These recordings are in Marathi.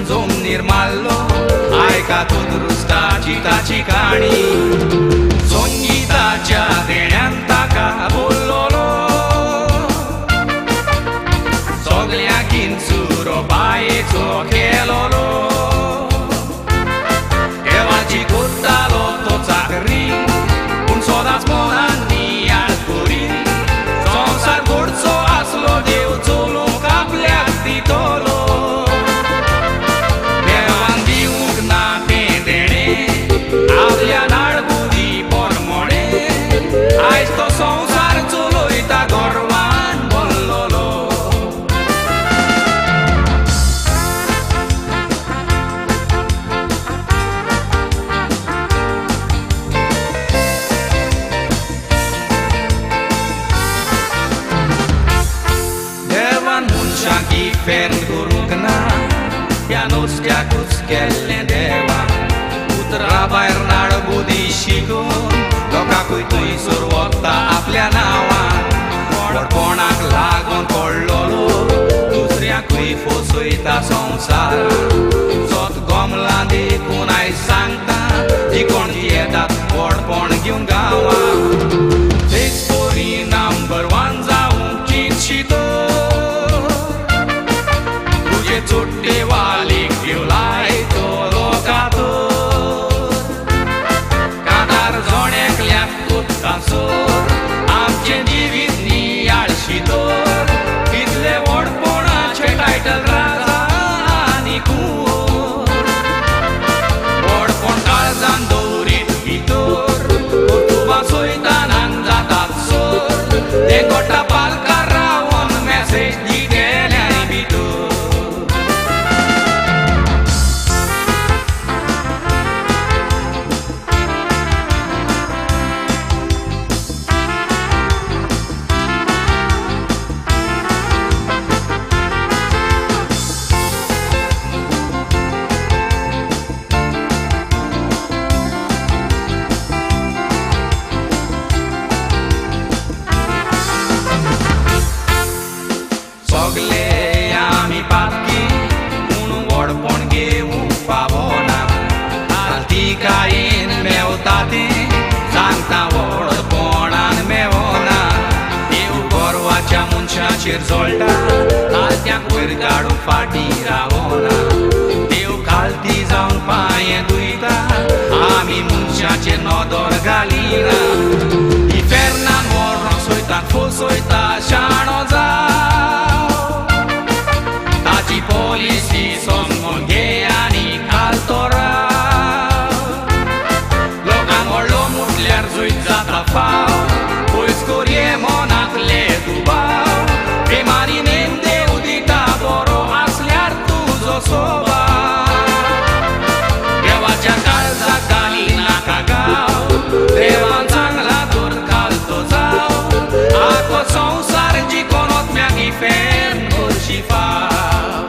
जोम निर्माल्लो आयका तुदरुस्ताची ताची काणी संगीताच्या देण्यान ताका बोललोलो सगळ्यांकीन सुरो बायेचो केलोलो देवाची कोत्तालो तो चाकरी पूण सदांच मोनांनी आडकुरी संवसार घडचो आसलो देव चलोवंक आपल्याक दितलो देवान दिवंक ना तें देणें आपल्या नाडबुदी परमणे आयज तो संवसार चलयता गर्वान भरलोलो मनशांकी फेर करूंक ना ह्या नुस्त्याकूच केल्लें देवा उतरा भायर नाडबुदी शिकून लोकांकूय थंयसर वता आपल्या नांवान कोणाक लागून पडलोलो दुसऱ्याकूय फसयता संवसार सोत गोमला देखून आयज सांगता जी कोण येतात व्हडपण घेवन गांवांत तेच पोरी नंबर 1 जावंक चिंतशीतो चोट्टे वालीक घेवलाय तो लोकातो कादार जोण्याकल्याक कोत्तासोर आमचे जिवीत नियाळशी तोर कितले व्हडपणाचे टायटल राजा आनी कुंवर व्हडपण काळजान दवरीत भितर कोतुबा सोयतानान जातात सोर ते गोटा पालकार रावन मॅसेज दिलेल्यानी भितर सगळे आमी पापकी पूण व्हडपण घेवंक पावना खालती कायेन मेवता तें सांगता व्हडपणान मेवना देव गर्वाच्या मनशाचेर जळटा खालत्यांक वयर काडूंक फाटी रावना देव खालती जावन पांये धुयता आमी मनशाचेर नदर घालिना ही फेरनान व्हरोन सोयतात फसयता शाणो ताची पॉलिसी समजून घे आनी घालतो राव लोकांक व्हडलो म्हटल्यार जुयत जाता फाव पयस करये मनांतले दुबाव बेमारी नेम देव दिता बरो आसल्यार तुजो स्वभाव देवाच्या काळजाक घाली नाका गाव देवान चांगला तर घालतो जाव आखो संवसार जिखोन ओतम्याक फेन करशी फाव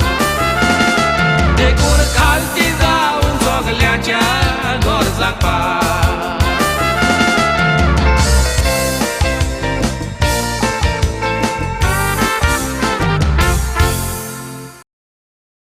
देखून खालती जावन सगल्याच्या गरजाक पाव